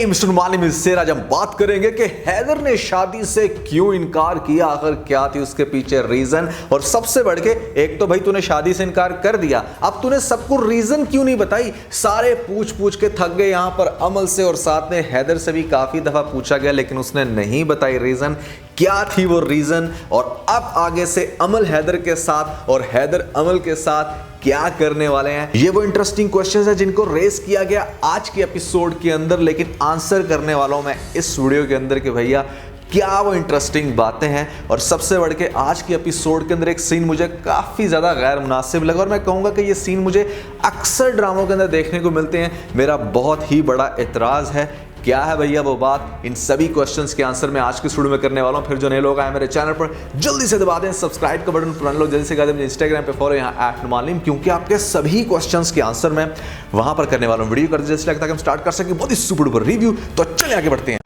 Mister मालिम, इससे आज हम बात करेंगे कि हैदर ने शादी से क्यों इनकार किया, आखिर क्या थी उसके पीछे रीजन। और सबसे बढ़ के, एक तो भाई तूने शादी से इनकार कर दिया, अब तूने सबको रीजन क्यों नहीं बताई। सारे पूछ पूछ के थक गए यहाँ पर अमल से, और साथ में हैदर से भी काफी दफा पूछा गया लेकिन उसने नहीं बताई रीजन। क्या थी वो रीजन, और अब आगे से अमल हैदर के साथ और हैदर अमल के साथ क्या करने वाले हैं, ये वो इंटरेस्टिंग क्वेश्चंस है जिनको रेस किया गया आज के एपिसोड के अंदर। लेकिन आंसर करने वाला हूं मैं इस वीडियो के अंदर कि भैया क्या वो इंटरेस्टिंग बातें हैं। और सबसे बढ़ के आज के एपिसोड के अंदर एक सीन मुझे काफ़ी ज़्यादा गैर मुनासिब लगा, और मैं कहूँगा कि ये सीन मुझे अक्सर ड्रामों के अंदर देखने को मिलते हैं। मेरा बहुत ही बड़ा एतराज़ है। क्या है भैया वो बात, इन सभी क्वेश्चंस के आंसर मैं आज की वीडियो में करने वाला हूं। फिर जो नए लोग आए मेरे चैनल पर, जल्दी से दबा दें सब्सक्राइब का बटन, पुराने लोग जल्दी से कर दें इंस्टाग्राम पे फॉलो, यहाँ @मालिम, क्योंकि आपके सभी क्वेश्चंस के आंसर मैं वहां पर करने वाला हूं। वीडियो कर दीजिए ताकि हम स्टार्ट कर सकें बहुत ही सुपर डुपर रिव्यू। तो चलिए आगे बढ़ते हैं।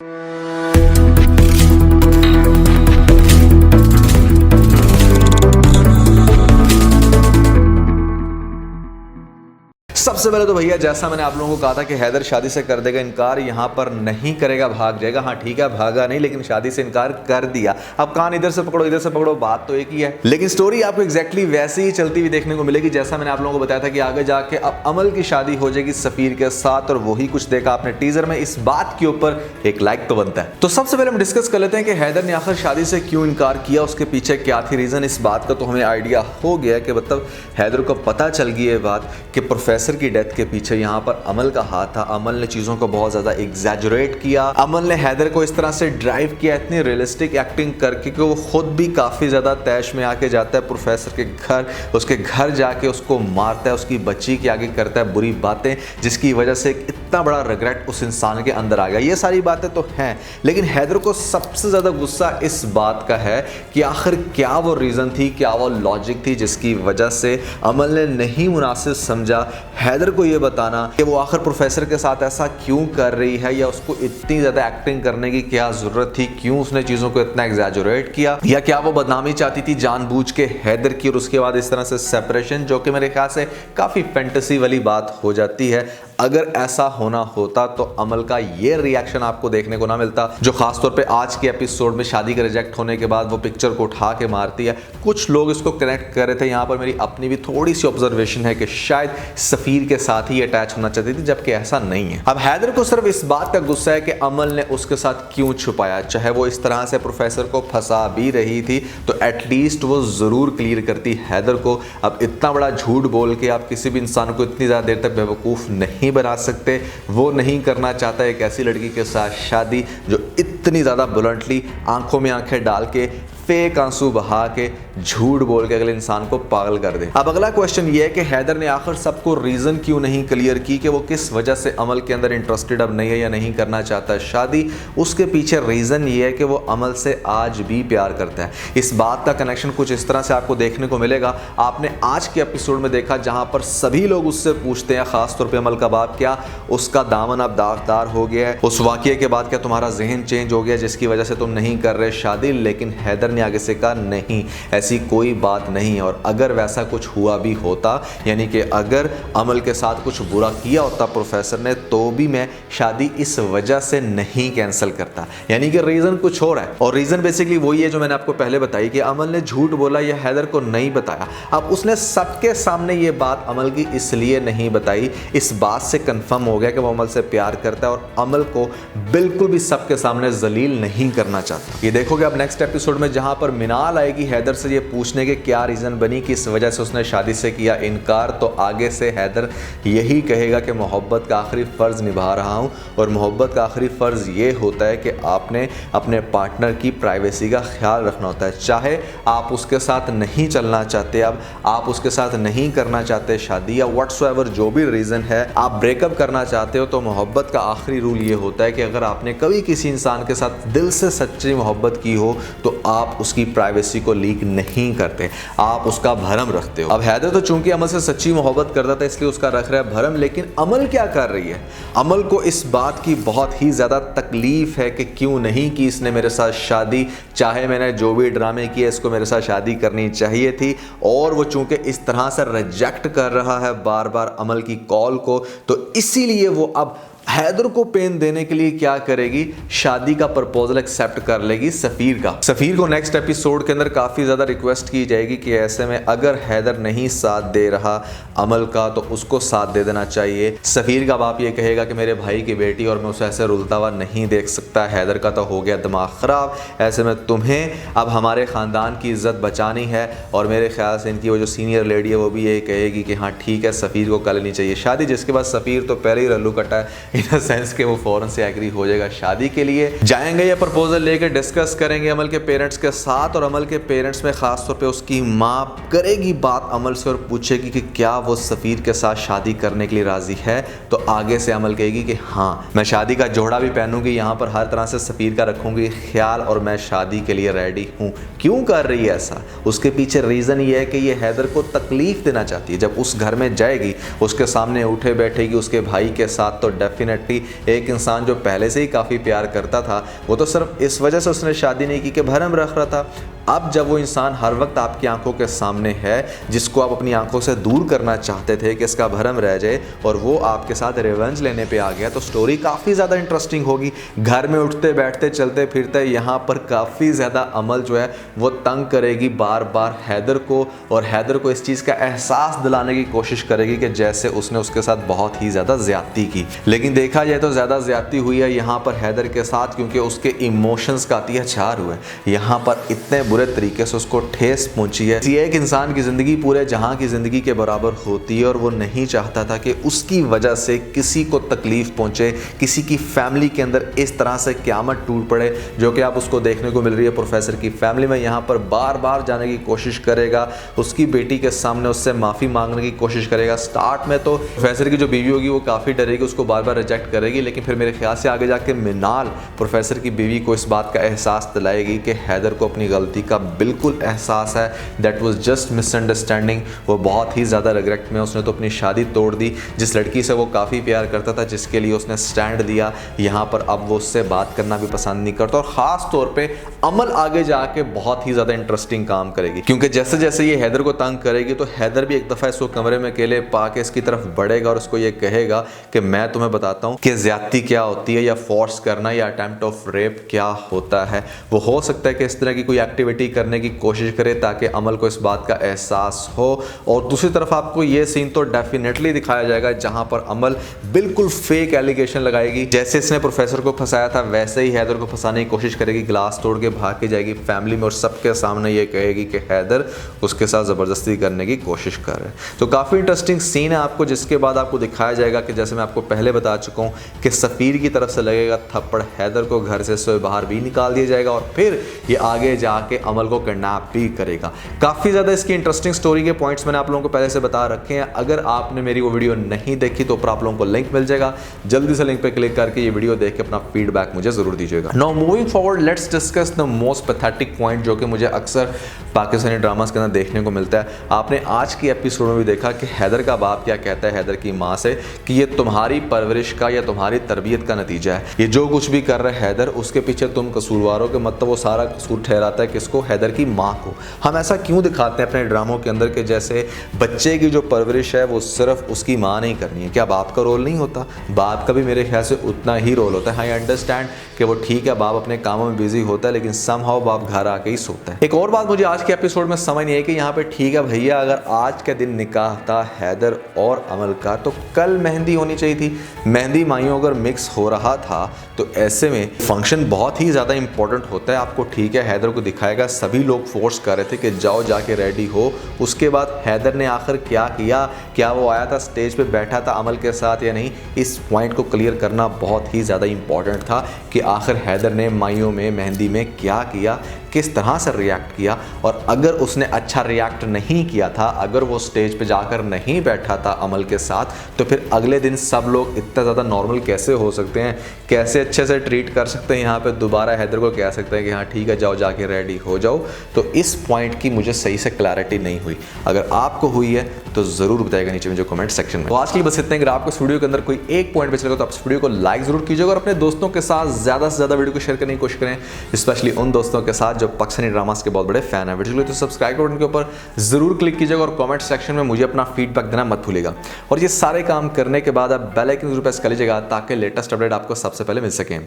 सबसे पहले तो भैया, जैसा मैंने आप लोगों को कहा था कि हैदर शादी से कर देगा इनकार, यहाँ पर नहीं करेगा, भाग जाएगा। हाँ ठीक है, भागा नहीं लेकिन शादी से इनकार कर दिया। अब कान इधर से पकड़ो इधर से पकड़ो, बात तो एक ही है। लेकिन स्टोरी आपको एग्जैक्टली वैसे ही चलती हुई देखने को मिलेगी जैसा मैंने आप लोगों को बताया था कि आगे जाके अब अमल की शादी हो जाएगी सफीर के साथ, और वही कुछ देखा आपने टीजर में। इस बात के ऊपर एक लाइक तो बनता है। तो सबसे पहले हम डिस्कस कर लेते हैं कि हैदर ने आखिर शादी से क्यों इनकार किया, उसके पीछे क्या थी रीजन। इस बात का तो हमें आइडिया हो गया कि मतलब हैदर को पता चल गई है बात कि प्रोफेसर की डेथ के पीछे यहाँ पर अमल का हाथ था। अमल ने चीजों को बहुत ज्यादा एग्जैजुरेट किया। अमल ने हैदर को इस तरह से ड्राइव किया, इतनी रियलिस्टिक एक्टिंग करके कि वो खुद भी काफी ज्यादा तैश में आके जाता है प्रोफेसर के घर, उसके घर जाके उसको मारता है, उसकी बच्ची के आगे करता है बुरी बातें, जिसकी वजह से इतना बड़ा रिग्रेट उस इंसान के अंदर आ गया। ये सारी बातें तो हैं, लेकिन हैदर को सबसे ज्यादा गुस्सा इस बात का है कि आखिर क्या वो रीजन थी, क्या वो लॉजिक थी जिसकी वजह से अमल ने नहीं मुनासिब समझा हैदर को ये बताना कि वो आखिर प्रोफेसर के साथ ऐसा क्यों कर रही है, या उसको इतनी ज्यादा एक्टिंग करने की क्या जरूरत थी, क्यों उसने चीजों को इतना एग्जैजुरेट किया, या क्या वो बदनामी चाहती थी जानबूझ के हैदर की, और उसके बाद इस तरह से सेपरेशन, जो कि मेरे ख्याल से काफी फैंटेसी वाली बात हो जाती है। अगर ऐसा होना होता तो अमल का ये रिएक्शन आपको देखने को ना मिलता, जो खासतौर पे आज के एपिसोड में शादी के रिजेक्ट होने के बाद वो पिक्चर को उठा के मारती है। कुछ लोग इसको कनेक्ट कर रहे थे, यहाँ पर मेरी अपनी भी थोड़ी सी ऑब्जर्वेशन है कि शायद सफीर के साथ ही अटैच होना चाहती थी, जबकि ऐसा नहीं है। अब हैदर को सिर्फ इस बात का गुस्सा है कि अमल ने उसके साथ क्यों छुपाया। चाहे वो इस तरह से प्रोफेसर को फंसा भी रही थी तो एटलीस्ट वो जरूर क्लियर करती हैदर को। अब इतना बड़ा झूठ बोल के आप किसी भी इंसान को इतनी ज्यादा देर तक बेवकूफ नहीं बना सकते। वो नहीं करना चाहता एक ऐसी लड़की के साथ शादी जो इतनी ज्यादा बुलंटली आंखों में आंखें डाल के फेक आंसू बहा के झूठ बोल के अगले इंसान को पागल कर दे। अब अगला क्वेश्चन ये है कि हैदर ने आखिर सबको रीजन क्यों नहीं क्लियर की कि वो किस वजह से अमल के अंदर इंटरेस्टेड अब नहीं है या नहीं करना चाहता शादी। उसके पीछे रीजन ये है कि वो अमल से आज भी प्यार करता है। इस बात का कनेक्शन कुछ इस तरह से आपको देखने को मिलेगा। आपने आज के एपिसोड में देखा जहां पर सभी लोग उससे पूछते हैं, खासतौर पर अमल का बाप, क्या उसका दामन अब दागदार हो गया है, उस वाकये के बाद क्या तुम्हारा जहन चेंज हो गया जिसकी वजह से तुम नहीं कर रहे शादी। लेकिन हैदर आगे से कहा नहीं, ऐसी कोई बात नहीं। और अगर वैसा कुछ हुआ भी होता, यानी कि अगर अमल के साथ कुछ बुरा किया होता प्रोफेसर ने, तो भी मैं शादी इस वजह से नहीं कैंसिल करता। यानी कि रीजन कुछ और है, और रीजन बेसिकली वही है जो मैंने आपको पहले बताई कि अमल ने झूठ बोला, यह हैदर को नहीं बताया। अब उसने सबके सामने ये बात अमल की इसलिए नहीं बताई, इस बात से कंफर्म हो गया कि वो अमल से प्यार करता है और अमल को बिल्कुल भी सबके सामने जलील नहीं करना चाहता। ये देखोगे अब नेक्स्ट एपिसोड में, जहां पर मिनाल आएगी हैदर से ये पूछने के क्या रीजन बनी कि इस वजह से उसने शादी से किया इनकार, तो आगे से हैदर यही कहेगा कि मोहब्बत का आखिरी फर्ज निभा रहा हूं, और मोहब्बत का आखिरी फर्ज ये होता है कि आपने अपने पार्टनर की प्राइवेसी का ख्याल रखना होता है। चाहे आप उसके साथ नहीं चलना चाहते, अब आप उसके साथ नहीं करना चाहते शादी, या व्हाट्सएवर जो भी रीजन है, आप ब्रेकअप करना चाहते हो, तो मोहब्बत का आखिरी रूल ये होता है कि अगर आपने कभी किसी इंसान के साथ दिल से सच्ची मोहब्बत की हो तो आप उसकी प्राइवेसी को लीक नहीं करते, आप उसका भरम रखते हो। अब हैदर तो चूंकि अमल से सच्ची मोहब्बत करता था इसलिए उसका रख रहा है भरम, लेकिन अमल क्या कर रही है? अमल को इस बात की बहुत ही ज्यादा तकलीफ है कि क्यों नहीं की इसने मेरे साथ शादी, चाहे मैंने जो भी ड्रामे किए इसको मेरे साथ शादी करनी चाहिए थी। और वो चूंकि इस तरह से रिजेक्ट कर रहा है बार बार अमल की कॉल को, तो इसीलिए वो अब हैदर को पेन देने के लिए क्या करेगी, शादी का प्रपोजल एक्सेप्ट कर लेगी सफीर का। सफीर को नेक्स्ट एपिसोड के अंदर काफी ज्यादा रिक्वेस्ट की जाएगी कि ऐसे में अगर हैदर नहीं साथ दे रहा अमल का तो उसको साथ दे देना चाहिए। सफीर का बाप ये कहेगा कि मेरे भाई की बेटी और मैं उसे ऐसे रुलता हुआ नहीं देख सकता, हैदर का तो हो गया दिमाग खराब, ऐसे में तुम्हें अब हमारे खानदान की इज्जत बचानी है। और मेरे ख्याल से इनकी वो जो सीनियर लेडी है वो भी यही कहेगी कि हाँ ठीक है सफीर को कर लेनी चाहिए शादी, जिसके बाद सफीर तो पहले ही रल्लू कटा है इन द सेंस के वो फौरन से एग्री हो जाएगा शादी के लिए। जाएंगे ये प्रपोजल लेके डिस्कस करेंगे अमल के पेरेंट्स के साथ, और अमल के पेरेंट्स में खास तौर पे उसकी माँ करेगी बात अमल से और पूछेगी कि क्या वो सफीर के साथ शादी करने के लिए राजी है। तो आगे से अमल कहेगी कि हाँ मैं शादी का जोड़ा भी पहनूंगी, यहाँ पर हर तरह से सफीर का रखूंगी ख्याल और मैं शादी के लिए रेडी हूँ। क्यों कर रही है ऐसा, उसके पीछे रीजन ये है कि ये हैदर को तकलीफ देना चाहती है। जब उस घर में जाएगी उसके सामने उठे बैठेगी उसके भाई के साथ, तो डेफिनेटली एक इंसान जो पहले से ही काफ़ी प्यार करता था वो तो सिर्फ इस वजह से उसने शादी नहीं की कि भरम रख रहा था। अब जब वो इंसान हर वक्त आपकी आंखों के सामने है जिसको आप अपनी आंखों से दूर करना चाहते थे कि इसका भरम रह जाए, और वो आपके साथ रिवेंज लेने पे आ गया, तो स्टोरी काफ़ी ज़्यादा इंटरेस्टिंग होगी। घर में उठते बैठते चलते फिरते यहाँ पर काफ़ी ज़्यादा अमल जो है वो तंग करेगी बार बार हैदर को, और हैदर को इस चीज़ का एहसास दिलाने की कोशिश करेगी कि जैसे उसने उसके साथ बहुत ही ज़्यादा ज़्यादती की। लेकिन देखा जाए तो ज़्यादा ज़्यादती हुई है यहाँ पर हैदर के साथ, क्योंकि उसके इमोशंस का अत्याचार हुआ है। यहाँ पर इतने बुरे तरीके से उसको ठेस पहुंची है। एक इंसान की जिंदगी पूरे जहां की जिंदगी के बराबर होती है, और वो नहीं चाहता था कि उसकी वजह से किसी को तकलीफ पहुंचे, किसी की फैमिली के अंदर इस तरह से क़यामत टूट पड़े, जो कि आप उसको देखने को मिल रही है प्रोफेसर की फैमिली में। यहाँ पर बार बार जाने की कोशिश करेगा, उसकी बेटी के सामने उससे माफ़ी मांगने की कोशिश करेगा। स्टार्ट में तो प्रोफेसर की जो बीवी होगी वो काफ़ी डरेगी, उसको बार बार रिजेक्ट करेगी, लेकिन फिर मेरे ख्याल से आगे जाके मिनाल प्रोफेसर की बीवी को इस बात का एहसास दिलाएगी कि हैदर को अपनी गलती का बिल्कुल एहसास है, दैट वाज जस्ट मिसअंडरस्टैंडिंग। वो बहुत ही ज़्यादा रिग्रेट में उसने तो अपनी शादी तोड़ दी जिस लड़की से वो काफ़ी प्यार करता था, जिसके लिए उसने स्टैंड लिया। यहाँ पर अब वो उससे बात करना भी पसंद नहीं करता, और ख़ास तौर पे अमल आगे जाके बहुत ही ज़्यादा इंटरेस्टिंग काम करेगी, क्योंकि जैसे जैसे ये हैदर को तंग करेगी तो हैदर भी एक दफ़ा इसको कमरे में अकेले पा के इसकी तरफ बढ़ेगा और उसको ये कहेगा कि मैं तुम्हें बताता हूँ कि ज़्यादती क्या होती है, या फोर्स करना या अटेम्प्ट ऑफ रेप क्या होता है। वो हो सकता है कि इस तरह की कोई एक्टिविटी करने की कोशिश करे ताकि अमल को इस बात का एहसास हो। और दूसरी तरफ आपको ये सीन तो डेफिनेटली दिखाया जाएगा जहां पर अमल बिल्कुल फेक एलिगेशन लगाएगी, जैसे इसने प्रोफेसर को फंसाया था वैसे ही हैदर को फंसाने की कोशिश करेगी, गिलास तोड़ के भाग के जाएगी फैमिली में और सबके सामने ये कहेगी कि हैदर उसके साथ ज़बरदस्ती करने की कोशिश कर रहे हैं। तो काफ़ी इंटरेस्टिंग सीन है आपको, जिसके बाद आपको दिखाया जाएगा कि जैसे मैं आपको पहले बता चुका हूँ कि सफ़ीर की तरफ से लगेगा थप्पड़, हैदर को घर से बाहर भी निकाल दिया जाएगा, और फिर ये आगे जाके अमल को किडनैप भी करेगा। काफ़ी ज़्यादा इसकी इंटरेस्टिंग स्टोरी के पॉइंट्स मैंने आप लोगों को पहले से बता रखे हैं। अगर आपने मेरी वो वीडियो नहीं देखी तो ऊपर आप लोगों को लिंक मिल जाएगा, जल्दी से लिंक पे क्लिक करके ये वीडियो देख के अपना फीडबैक मुझे ज़रूर दीजिएगा। Now moving forward let's discuss the most pathetic point जो कि मुझे अक्सर पाकिस्तानी ड्रामास के अंदर देखने को मिलता है। आपने आज की एपिसोड में भी देखा कि हैदर का बाप क्या कहता है हैदर की माँ से कि ये तुम्हारी परवरिश का या तुम्हारी तरबियत का नतीजा है, ये जो कुछ भी कर रहे हैदर उसके पीछे तुम कसूरवार हो, के मतलब वो सारा कसूर ठहराता है किसको, हैदर की माँ को। हम ऐसा क्यों दिखाते हैं अपने ड्रामों के अंदर कि जैसे बच्चे की जो परवरिश है वो सिर्फ उसकी माँ नहीं करनी है, क्या बाप का रोल नहीं होता? बाप का भी मेरे ख्याल से उतना ही रोल होता है। हाँ, आई अंडरस्टैंड कि वो ठीक है बाप अपने कामों में बिजी होता है, लेकिन समहाउ बाप घर आके ही सोता है। एक और बात मुझे आज के एपिसोड में समझ नहीं है कि यहाँ पे ठीक है भैया, अगर आज के दिन निकाह था हैदर और अमल का तो कल मेहंदी होनी चाहिए थी। मेहंदी माइयों अगर मिक्स हो रहा था तो ऐसे में फंक्शन बहुत ही ज़्यादा इंपॉर्टेंट होता है। आपको ठीक है हैदर को दिखाएगा, सभी लोग फोर्स कर रहे थे कि जाओ जाके रेडी हो। उसके बाद हैदर ने आखिर क्या किया, क्या वो आया था स्टेज पे बैठा था अमल के साथ या नहीं, इस पॉइंट को क्लियर करना बहुत ही ज़्यादा इंपॉर्टेंट था कि आखिर हैदर ने माइयों में मेहंदी में क्या किया, किस तरह से रिएक्ट किया। और अगर उसने अच्छा रिएक्ट नहीं किया था, अगर वो स्टेज पे जाकर नहीं बैठा था अमल के साथ, तो फिर अगले दिन सब लोग इतना ज़्यादा नॉर्मल कैसे हो सकते हैं, कैसे अच्छे से ट्रीट कर सकते हैं। यहाँ पे दोबारा हैदर को कह सकते हैं कि हाँ ठीक है जाओ जाके रेडी हो जाओ। तो इस पॉइंट की मुझे सही से क्लैरिटी नहीं हुई। अगर आपको हुई है तो ज़रूर बताइएगा नीचे मुझे कमेंट सेक्शन में। तो आज के लिए बस इतना। अगर आपको इस वीडियो के अंदर कोई एक पॉइंट बेच लगा तो आप इस वीडियो को लाइक ज़रूर कीजिएगा और अपने दोस्तों के साथ ज़्यादा से ज़्यादा वीडियो को शेयर करने की कोशिश करें, स्पेशली उन दोस्तों के साथ जो पाकिस्तानी ड्रामास के बहुत बड़े फैन हैं। वीडियो तो सब्सक्राइब बटन के ऊपर जरूर क्लिक कीजिएगा और कमेंट सेक्शन में मुझे अपना फीडबैक देना मत भूलिएगा। और ये सारे काम करने के बाद आप बेल आइकन जरूर प्रेस कर लीजिएगा ताकि लेटेस्ट अपडेट आपको सबसे पहले मिल सके।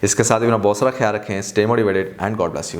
इसके साथ ही अपना बहुत सारा ख्याल रखें। Stay motivated and God bless you.